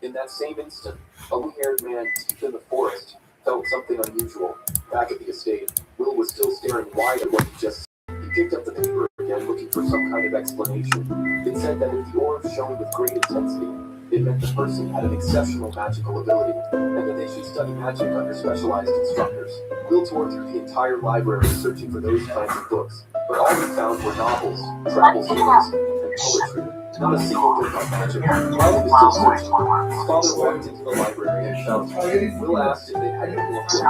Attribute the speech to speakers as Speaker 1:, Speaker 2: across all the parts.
Speaker 1: In that same instant, a long-haired man deep in the forest felt something unusual. Back at the estate, Will was still staring wide at what he just saw. He picked up the paper again, looking for some kind of explanation. It said that if the orb shone with great intensity, it meant the person had an exceptional magical ability, and that they should study magic under specialized instructors. Will tore through the entire library searching for those kinds of books, but all he found were novels, travel stories, and poetry. Not a single book on magic. While he was still searching, his father walked into the library and shouted. Will asked if they had any more books,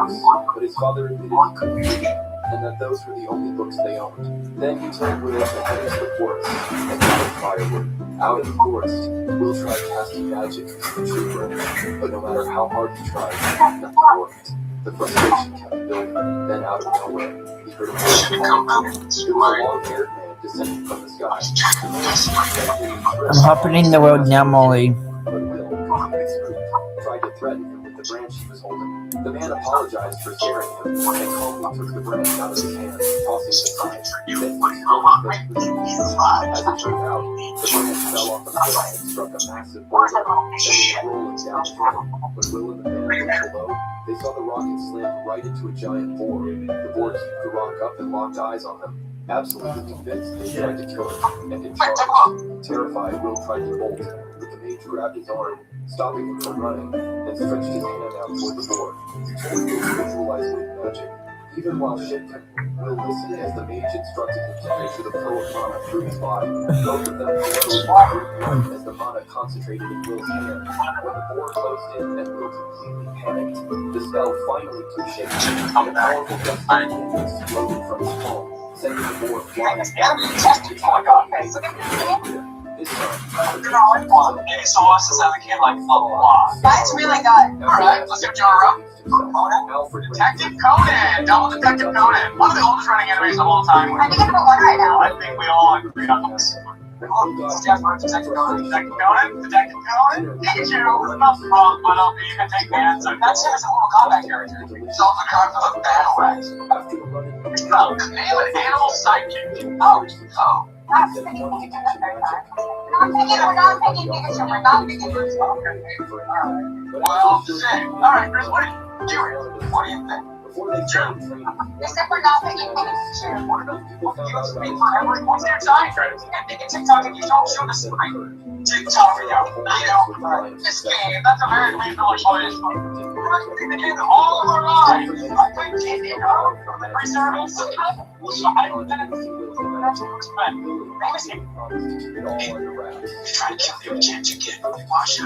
Speaker 1: but his father admitted he couldn't read, and that those were the only books they owned. Then he told Will to head into the forest and gather firewood. Out in the forest, Will tried casting magic from the tree branch, but no matter how hard he tried, nothing worked. The frustration kept building. Then out of nowhere, he heard a voice calling. It was a long-haired man descending from the sky.
Speaker 2: I'm hopping in the world now, Molly.
Speaker 1: But Will, completely spooked, tried to threaten him with the branch he was holding. The man apologized for scaring him and calmly took the branch out of his hand, tossing it aside. Then he explained that he was confused. As it turned out, the branch fell off the cliff and struck a massive boulder, sending it rolling down the hill. When Will and the man looked below, they saw the rocket slam right into a giant boar. The boar heaved the rock up and locked eyes on them. Absolutely convinced they tried to kill him, and in charge. Terrified, Will tried to bolt, but the mage grabbed his arm, stopping him from running, and stretched his hand out toward the boar. He told Will to visualize with magic. Even while shaken, Will listened as the mage instructed him to picture the flow of mana through his body. Both of them flowed as the mana concentrated in Will's hand. When the boar closed in and Will completely panicked, the spell finally took shape, and a powerful gust of wind exploded from his palm, sending the boar flying This time,
Speaker 3: Any sauces that became like blah. That's really good. Alright, let's give John a run. Detective Conan! Double Detective Conan! One of the oldest running animes of all time.
Speaker 4: I think I'm number one right now.
Speaker 3: I think we all agree on this. Detective Conan? Detective Conan? Pikachu! Nothing wrong, but you can take the answer. That's him as a Mortal Kombat character. He's also the card for the Battle Axe. Oh, name an animal sidekick. Oh.
Speaker 4: I'm picking Pikachu the third time. We're not picking Pikachu. We're not picking Pikachu.
Speaker 3: Well, shit. Alright, Chris, what do you think?
Speaker 4: Except we're not picking Pikachu.
Speaker 3: You speak forever. What's your time, Chris? You can make a TikTok and you don't show the screen. TikTok, this game, that's a very reasonable choice. The game all of our lives. I played GTO from the pre-service. Trying to kill the attention kid. Wash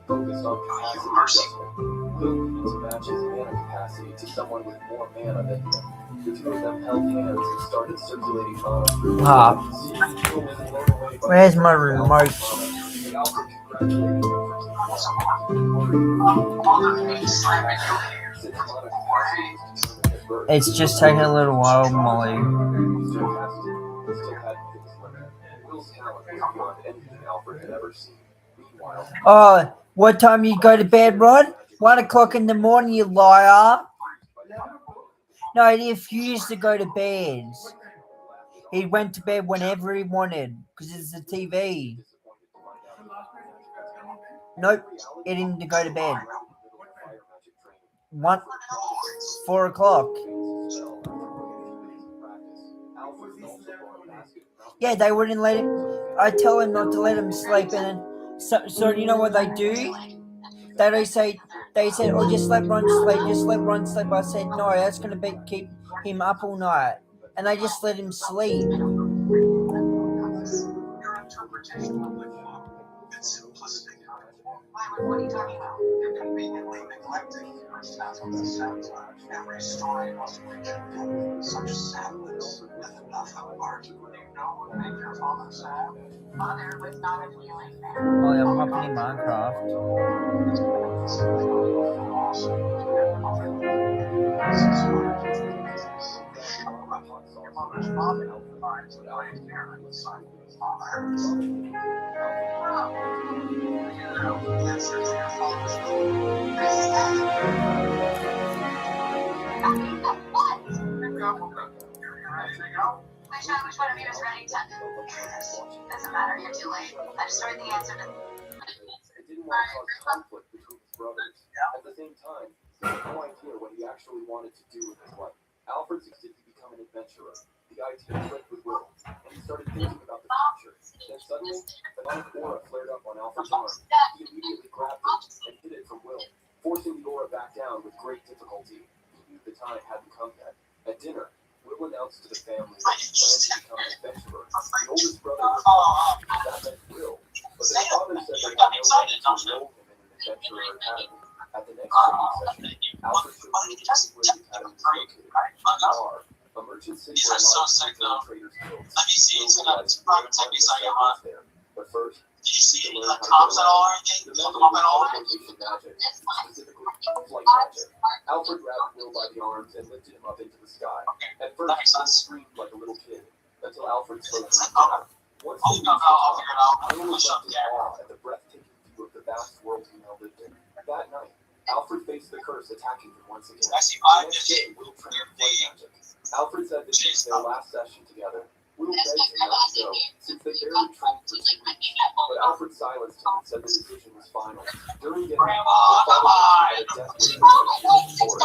Speaker 1: focused on capacity adjustment. Will needed to match his mana capacity to someone with more mana than him. The two of them held hands and started circulating mana through
Speaker 2: Where's my remote?
Speaker 1: The Alfred congratulated him for
Speaker 2: It's just taking a little while, Molly. Oh, what time you go to bed, Rod? 1 o'clock in the morning, you liar. No, he refused to go to bed. He went to bed whenever he wanted because it's the TV. Nope, he didn't go to bed. 4 o'clock. Yeah, they wouldn't let him. I tell him not to let him sleep, and so you know what they do? They said, oh, just let Ron sleep. I said, no, that's going to keep him up all night. And they just let him sleep.
Speaker 3: Your interpretation of the book is simplistic. What are you talking about? You're conveniently neglecting the first half of the sentence. Every story must reach such sadness and enough of art. You know what made your father sad?
Speaker 4: Father was not a feeling there.
Speaker 2: Oh, I'm hopping in Minecraft.
Speaker 3: Your mother's father finds the pioneer inside his father. You know the answer to your father's question.
Speaker 4: What?
Speaker 3: You're ready to go?
Speaker 4: Which one of you is ready to? Doesn't matter, you're too late. I just heard the answer to
Speaker 1: meanwhile caused conflict between his brothers. At the same time, he had no idea what he actually wanted to do with his life. Alfred suggested he become an adventurer. The idea clicked with Will, and he started thinking about the future. Then suddenly, a demonic aura flared up on Alfred's arm. He immediately grabbed it and hid it from Will, forcing the aura back down with great difficulty. He knew the time hadn't come yet. At dinner, Will announced to the family that he planned to become an adventurer. The oldest brother refused. That meant Will. But their father said they had no right to enroll him in an adventurer academy. At the next training session, Alfred showed Will where the academy was located. Bar, a merchant city where a lot of traders guilds.
Speaker 3: Let me see. It's
Speaker 1: Will
Speaker 3: gonna
Speaker 1: realized
Speaker 3: probably
Speaker 1: there
Speaker 3: take me a
Speaker 1: was
Speaker 3: second,
Speaker 1: no
Speaker 3: huh?
Speaker 1: there. But first,
Speaker 3: Do you see
Speaker 1: he
Speaker 3: any
Speaker 1: learned
Speaker 3: like
Speaker 1: how to
Speaker 3: tops
Speaker 1: get
Speaker 3: at all or
Speaker 1: around.
Speaker 3: anything?
Speaker 1: The
Speaker 3: Look
Speaker 1: method
Speaker 3: them up
Speaker 1: was
Speaker 3: at all?
Speaker 1: teleportation magic, specifically flight magic. Alfred grabbed Will by the arms and lifted him up into the sky. At first,
Speaker 3: That makes
Speaker 1: Will
Speaker 3: sense.
Speaker 1: screamed like a little kid until Alfred spoke
Speaker 3: It's
Speaker 1: to
Speaker 3: like,
Speaker 1: him. Once
Speaker 3: I'll
Speaker 1: they
Speaker 3: look up
Speaker 1: reached the
Speaker 3: I'll
Speaker 1: top,
Speaker 3: figure it out.
Speaker 1: Will was
Speaker 3: Push up
Speaker 1: left in
Speaker 3: there.
Speaker 1: awe at the breathtaking view of the vast world he now lived in. That night, Alfred faced the curse attacking him once again.
Speaker 3: I see
Speaker 1: The
Speaker 3: 5,
Speaker 1: next
Speaker 3: 50.
Speaker 1: day, Will trained flight magic. Alfred said this was their last session together. Will begged him not to go, since they barely trained for 2 weeks. But Alfred silenced him and said the decision was final. During dinner, the father had a death wish for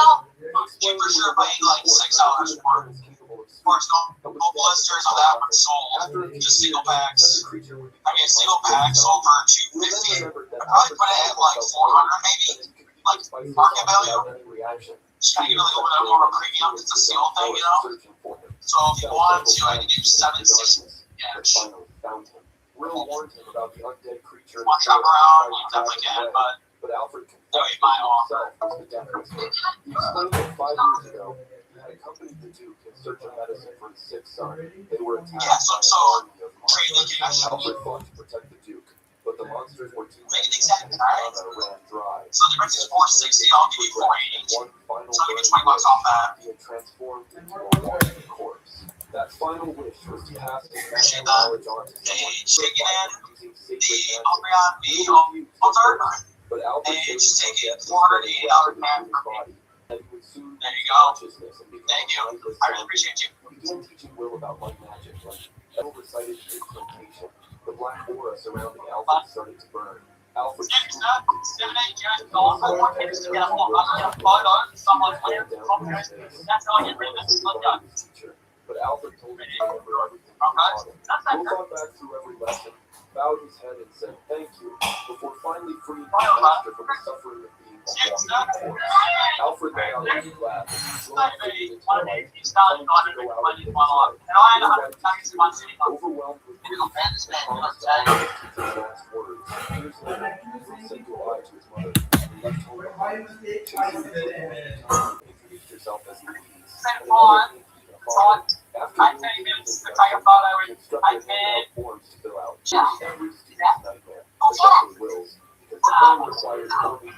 Speaker 3: You for sure paying like $6 for no blisters of Alfred sold. Just single packs. I mean, a single pack sold for $250. I probably put it at like $400 maybe. Like market value. Just gotta get a little bit more of a premium. It's a seal thing, you know. So if you wanted to, I could do 760. Yeah.
Speaker 1: Finally found him. Will warned him about the undead creature.
Speaker 3: Want to shop around? You definitely can, but
Speaker 1: Alfred
Speaker 3: no, you might
Speaker 1: himself was the death whisperer. He explained that 5 years ago, he had accompanied the Duke in search of medicine for his sick son. They were attacked
Speaker 3: Yeah,
Speaker 1: by
Speaker 3: so
Speaker 1: an army of
Speaker 3: trading
Speaker 1: monsters.
Speaker 3: cash.
Speaker 1: Alfred fought to protect the Duke, but the monsters were too
Speaker 3: Make
Speaker 1: many
Speaker 3: it exact,
Speaker 1: and his
Speaker 3: alright?
Speaker 1: mana ran dry.
Speaker 3: So the difference is 460. I'll give you 480.
Speaker 1: One final
Speaker 3: So I'll give you
Speaker 1: burn,
Speaker 3: 20 bucks off that.
Speaker 1: he had transformed into a walking corpse. That final wish was to pass his
Speaker 3: Appreciate
Speaker 1: magical
Speaker 3: that.
Speaker 1: knowledge on to
Speaker 3: They
Speaker 1: someone
Speaker 3: shake it in.
Speaker 1: using
Speaker 3: The
Speaker 1: sacred
Speaker 3: Umbreon
Speaker 1: magic.
Speaker 3: V altar.
Speaker 1: But Alfred
Speaker 3: And
Speaker 1: showed
Speaker 3: just
Speaker 1: him
Speaker 3: take it
Speaker 1: how death
Speaker 3: $480
Speaker 1: was
Speaker 3: man
Speaker 1: his
Speaker 3: for
Speaker 1: body, that he would soon
Speaker 3: There you
Speaker 1: lose
Speaker 3: go.
Speaker 1: consciousness and become
Speaker 3: Thank you.
Speaker 1: a mindless
Speaker 3: I really
Speaker 1: zombie.
Speaker 3: appreciate you.
Speaker 1: He began teaching Will about light magic, like Will recited incantation. The black aura surrounding Alfred started to burn. Alfred
Speaker 3: It's not 7, 8 years old. I want him to get a whole bunch of photos. Someone's weird. That's how I get rid of this.
Speaker 1: But Alfred told him to remember everything he taught him. Will thought back through every lesson, bowed his head and said thank you, before finally freeing his master from the suffering of being a walking corpse. Alfred lay out in his lap, slowly fading into the light, telling him to go out and live his life. Overwhelmed with grief, he promised to honor his teacher's last words. Years later, Will said goodbye to his mother and left home behind. Introduced herself as Louise, and another named Eva followed. After
Speaker 3: I
Speaker 1: Will
Speaker 3: tell you,
Speaker 1: gave
Speaker 3: it's
Speaker 1: his
Speaker 3: the type of photo
Speaker 1: the instructor
Speaker 3: I
Speaker 1: handed out
Speaker 3: did.
Speaker 1: forms to fill out.
Speaker 3: Yeah.
Speaker 1: Every student's nightmare, especially Will's, because the form requires only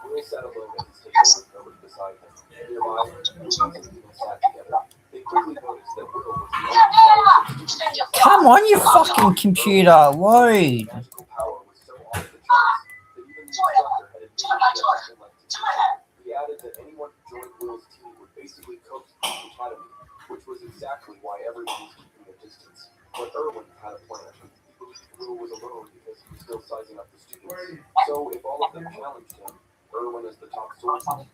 Speaker 1: Will sat alone at his table with nobody beside him. Nearby, Louise and Eva sat together. They quickly noticed that Will was the only student.
Speaker 2: Come on, you fucking computer, load.
Speaker 1: Magical power was so off the charts that even the instructor had admitted he had nothing left to teach. He added that anyone who joined Will's team would basically coax the academy, which was exactly why everyone was keeping their distance. But Erwin had a plan. He believed Will was alone because he was still sizing up the students. So if all of them challenged him, Erwin as the top swordsman,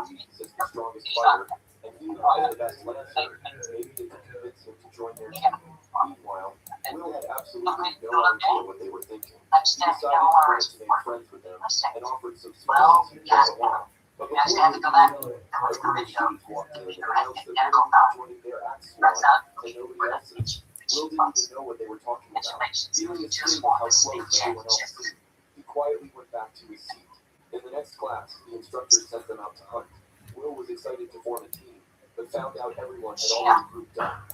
Speaker 1: Louise as the strongest fighter, and he as the best lancer, maybe they could convince him to join their team. Meanwhile, Will had absolutely no idea what they were thinking. He decided he wanted to make friends with them and offered some smiles to give them along. But before he could do it, a group of students walked in and announced that Will was joining their axe squad and nobody else's. Will didn't even know what they were talking about. Feeling ashamed of how close everyone else seemed, he quietly went back to his seat. In the next class, the instructor sent them out to hunt. Will was excited to form a team, but found out everyone had already grouped up.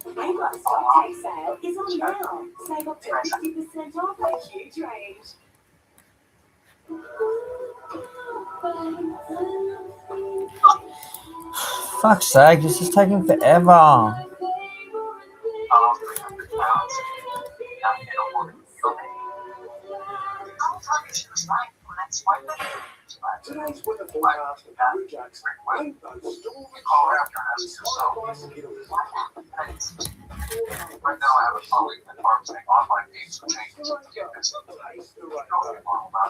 Speaker 5: Got Stock sale is on now. Save up to 50% off a huge range.
Speaker 2: Fuck's sake, this is taking forever.
Speaker 1: Tonight's weather forecast of Blue Jacks rainbow storm and shower.
Speaker 3: Right now I have a following and marketing online games for changes in the game business. About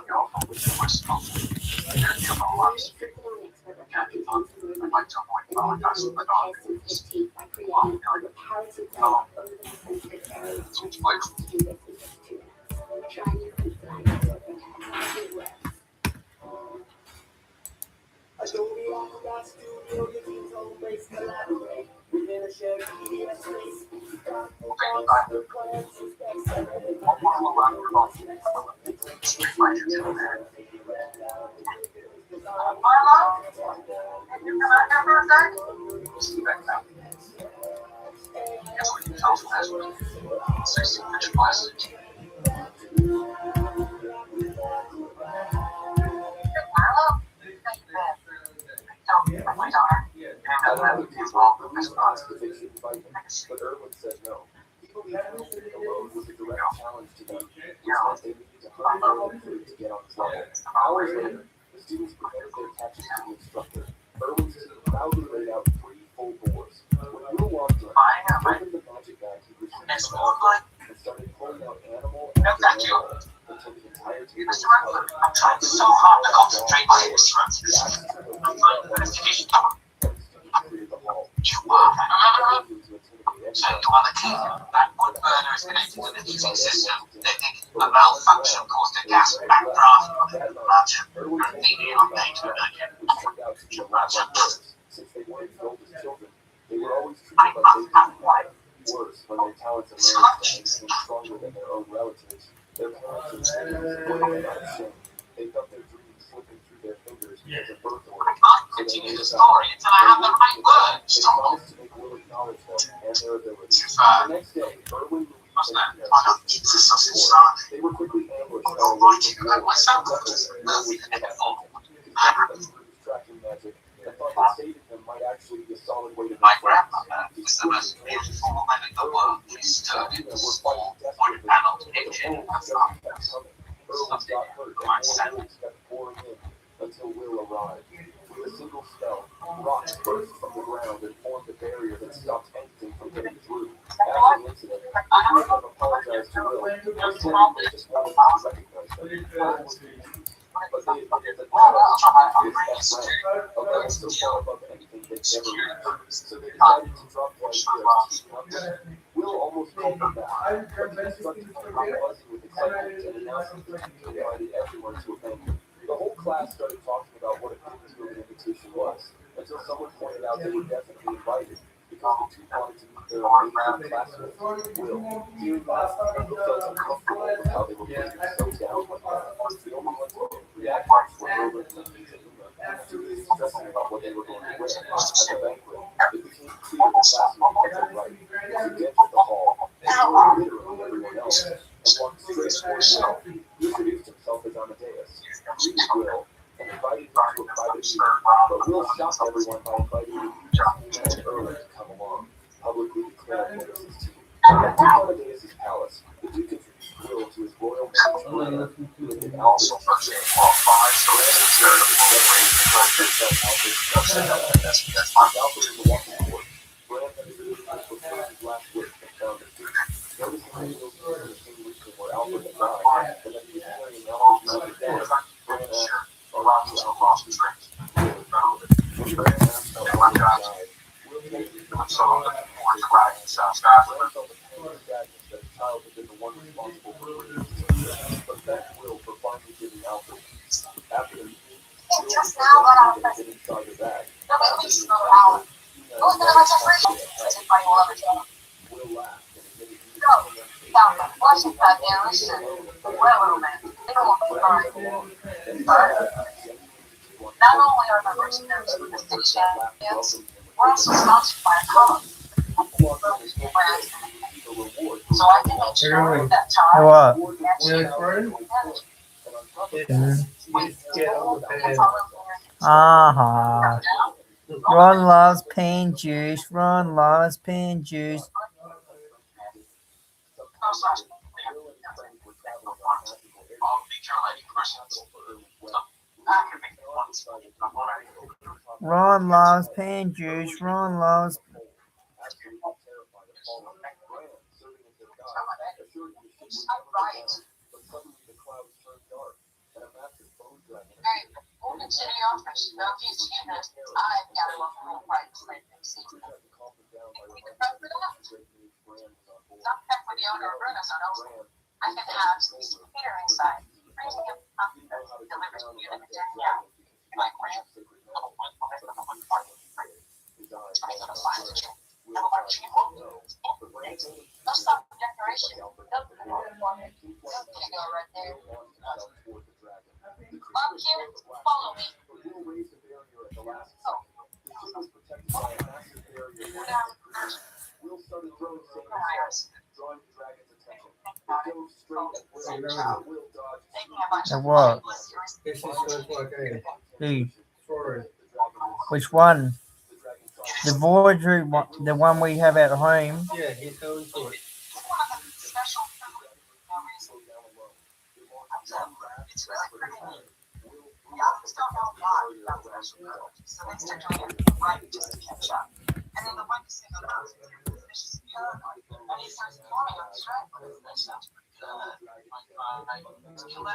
Speaker 3: the alpha, which is my scope. And the alarms. Can't be fun. I'd like to avoid apologizing for the dog. Switch place.
Speaker 1: Adobe Acrobat Studio, your team's home-based collaborate. Within a shared media space, master plans, Another case of police constipation fighting, but Irwin said no. He believed moving alone was a direct challenge to them, which meant they needed to hunt Irwin food to get on his level. Hours later, the students presented their catches to the instructor. Irwin's team proudly laid out 3 full boars. When Will walked in, he opened the magic bag he received from Alfred and started pulling out animal after animal until the entire table was covered.
Speaker 3: I'm trying so hard to concentrate my instruments.
Speaker 1: The action took a
Speaker 3: I'm finding the investigation cover.
Speaker 1: the hall.
Speaker 3: You are. So you are the key. That wood burner is connected to the heating system. They think a malfunction caused a gas backdraft. Imagine. Maybe on data.
Speaker 1: Which turned out to be a lot like theirs. Since they weren't built as children, they were always treated like they didn't matter. Worse, when their talents emerged and became stronger than their own relatives, their parents and siblings avoided them out of shame. They felt their dreams slipping through their fingers because of birth
Speaker 3: I
Speaker 1: order.
Speaker 3: can't continue the story until I have the right words.
Speaker 1: They promised to make Will acknowledge them and their abilities. The next day, Irwin, Louise, and
Speaker 3: Why not eat the sausage
Speaker 1: Tina
Speaker 3: salad?
Speaker 1: they were quickly ambushed by a
Speaker 3: I'll
Speaker 1: wave
Speaker 3: write you
Speaker 1: of
Speaker 3: about
Speaker 1: wolves.
Speaker 3: myself.
Speaker 1: Luckily, Will was tracking magic and thought that saving them might actually be a solid way to
Speaker 3: My
Speaker 1: make friends.
Speaker 3: grandmother is the most beautiful woman in the world. She's turned into a small wood-paneled kitchen in her front.
Speaker 1: Irwin got hurt and more wolves kept pouring in until Will arrived. With a single spell, rocks burst from the ground and formed a barrier that stopped anything from getting through. After the incident, the three of them apologized to Will. They said they just wanted to recognize them. Will was confused, but they admitted that his best friend, a level so far above anything they'd never reached. So they decided to drop the idea of keeping up with him. Will almost called them back, but the instructor came out buzzing with excitement and announced that he invited everyone to a banquet. The whole class started talking about what a big deal the invitation was, until someone pointed out they were definitely invited, because the two wanted to meet their amazing classmate, Will. Hearing that, people felt uncomfortable with how they were putting themselves down like that. The only ones who didn't react were Robert and Luna, too busy stressing about what they were going to wear. At the banquet, it became clear that classmates had been right. As he entered the hall, he ignored literally everyone else, and walked straight toward Will. He introduced himself as Amadeus, greeted Will, and invited him to a private meeting, but Will shocked everyone by inviting Luna and Irwin to come along, publicly declaring him as his team. At Amadeus' palace, the Duke introduced Will to his royal mage, Brand, who had been also first in qualified, so Alfred is a walking board. Brand had visited him before his last work and found the Duke. Noticing that Will's in the same region where Alfred had died, and that he was carrying Alfred's magic board, Brand asked, "Are you Alfred's trick?" When Brand asked how Alfred died, Will told him that Brand felt the pain and sadness that his child had been the one responsible for bringing his sister, but thanked Will for finally giving Alfred peace. After the meeting, Will
Speaker 4: Just now got off
Speaker 1: had
Speaker 4: the
Speaker 1: been inside the bag.
Speaker 4: No,
Speaker 1: After
Speaker 4: at
Speaker 1: the
Speaker 4: least another hour. Who's gonna watch us free? Everybody will understand.
Speaker 1: Will laughed and admitted he was
Speaker 4: No,
Speaker 1: feeling unsafe.
Speaker 4: down there. Watch it back there. Listen. Well, man. They don't want to be hard. Not only are the mercenaries in this station, we're also sponsored by a column. So I can let you know that
Speaker 2: Hey,
Speaker 4: time.
Speaker 2: what? Uh-huh. Ron loves pain juice. Ron loves pain juice. Ron loves pain juice. Ron loves.
Speaker 3: right.
Speaker 1: But suddenly the clouds turned dark, and a massive bone dragon
Speaker 3: Hey, we'll consider your office. No, if you see this, I've got a little right slave see.
Speaker 1: tried to calm them down by
Speaker 3: We can
Speaker 1: reminding
Speaker 3: prep
Speaker 1: them
Speaker 3: for that.
Speaker 1: that the great mage Bran was on board.
Speaker 3: Don't check with the owner of Bruno, so
Speaker 1: Bran,
Speaker 3: I can have this computer inside. Brings me up
Speaker 1: he didn't know how to get
Speaker 3: delivers
Speaker 1: down
Speaker 3: to you
Speaker 1: and
Speaker 3: in
Speaker 1: undead
Speaker 3: a day.
Speaker 1: dragon because
Speaker 3: Like Grant,
Speaker 1: sacred
Speaker 3: little
Speaker 1: magic.
Speaker 3: one,
Speaker 1: But he used
Speaker 3: part.
Speaker 1: his eyes
Speaker 3: I'm
Speaker 1: all
Speaker 3: gonna
Speaker 1: about
Speaker 3: find
Speaker 1: Bran.
Speaker 3: you.
Speaker 1: Will
Speaker 3: Never mind,
Speaker 1: tried
Speaker 3: you
Speaker 1: to
Speaker 3: won't.
Speaker 1: say no, but Bran told him
Speaker 3: No
Speaker 1: to
Speaker 3: stop
Speaker 1: do it,
Speaker 3: decoration.
Speaker 1: like Alfred
Speaker 3: Nope,
Speaker 1: had
Speaker 3: no,
Speaker 1: before.
Speaker 3: there
Speaker 1: He
Speaker 3: you
Speaker 1: flight
Speaker 3: go, right there.
Speaker 1: Will launched himself toward the dragon. The
Speaker 3: Up
Speaker 1: creature
Speaker 3: here,
Speaker 1: was the black
Speaker 3: follow me.
Speaker 1: but Will raised a barrier at the last second. The ship was protected by a massive barrier.
Speaker 3: Now, there's
Speaker 1: Will started throwing sand
Speaker 3: Marius.
Speaker 1: drawing the dragon's attention. It dove straight at Will. Will dodged.
Speaker 3: Taking a bunch
Speaker 2: And
Speaker 3: of
Speaker 2: what?
Speaker 6: This is good for a
Speaker 2: Who?
Speaker 6: story.
Speaker 2: Which one? The Voyager, the one we have at home.
Speaker 6: Yeah, he's going to it.
Speaker 3: special food. No reason. It's really pretty. The others don't know why about special food, so they start doing it right just to catch up. And then the one who says, oh, this is paranoid. And he starts forming on his track with his legs out. Kill that. Yes. You know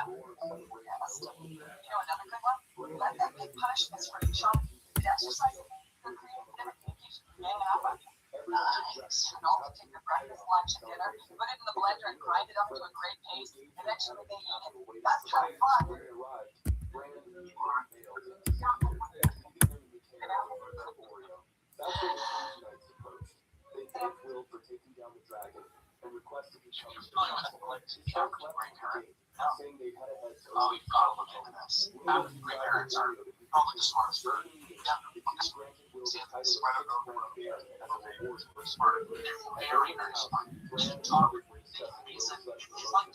Speaker 3: another good one? Let them get punishments for each other. Exercising, good creative, everything keeps you hanging up on you. Nice. And all to take their breakfast, lunch, and dinner, put it in the blender and grind it up to a great paste. Eventually they eat it. That's kind of fun.
Speaker 1: Will for taking down the dragon and requested he come to saying they had a head to
Speaker 3: Oh, you've got to look into this. My parents are probably the smartest bird. Yeah,
Speaker 1: granted Will the title of sixth born bear as a reward for his
Speaker 3: smart. They're very, very smart. You should talk with me. He's like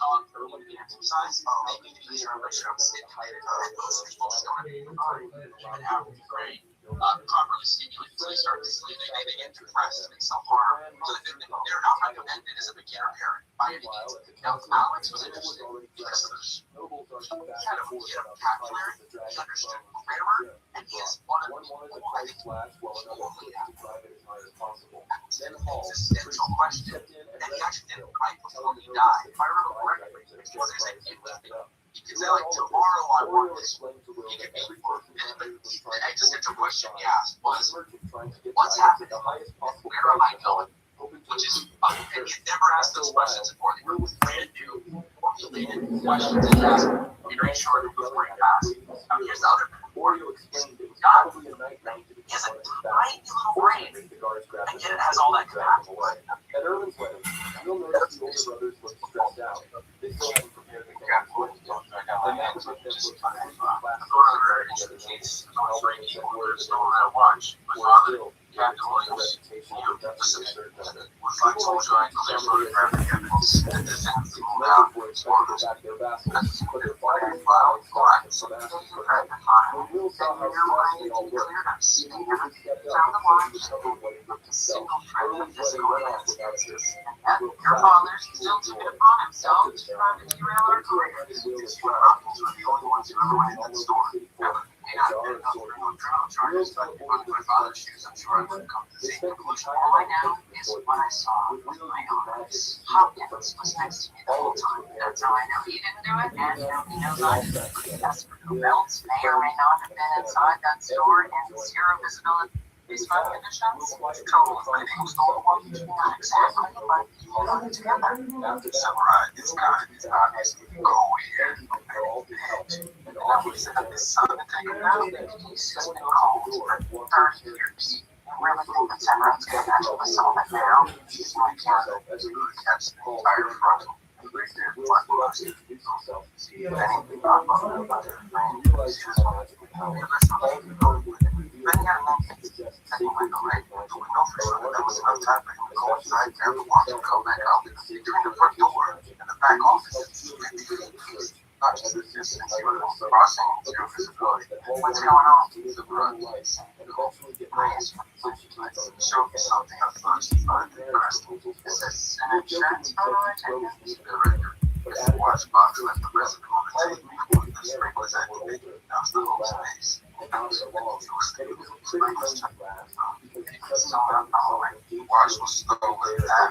Speaker 3: dog for when we exercise. Maybe he's your relationship stimulated. Those people start that would be great. Properly stimulated so they start to sleep. They get depressed and self-harm. So they're not recommended as a beginner parent by any means. Now, Alex was interested because of this. He had a vocabulary, he understood grammar, and he is one of the people I think only have an existential question. And he actually did it right before he died. If I remember correctly, it was like you could say like tomorrow I want this. He could be but the existential question he asked was, what's happening? Where am I going? Which is, and he never asked those questions before. They were brand new, formulated questions that he asked. Be very sure that before he asked. Now here's the other thing. God, he has a tiny little brain, and yet it has all that capacity.
Speaker 1: At Erwin's wedding, you'll notice the older brothers look stressed out. They still haven't prepared the family. The man with them looks completely
Speaker 3: Captain Williams, I told you I clear photographic evidence that the defense ruled out orders. That's what their father filed for action. At the time, and your way to clear us. They never found the watch, single thread physical evidence. And yet, your father still took it upon himself to try to derail our career. These two uncles were the only ones who ever went in that store. Charges, but on my father's shoes, I'm sure I wouldn't come to see. All I know is what I saw with my own eyes. Hopkins was next to me the whole time. That's how I know he didn't do it, and now he knows I didn't. As for who else may or may not have been inside that store in zero visibility basement conditions, total living stole one not exactly, but you put it together. Samurai, this guy is obviously go here. And that was his son to take him out. He's just been called for 30 years. You really think that Samurai's going to actually solve it now? He's my candidate. That's the entire front. What's going on? Show me something I thought you find interesting. Is this an insurance photo I take? The watch box left the resident on the table. The sprinklers activated. Now it's the whole space. It was sprinklers turned off. Watch was slow with that.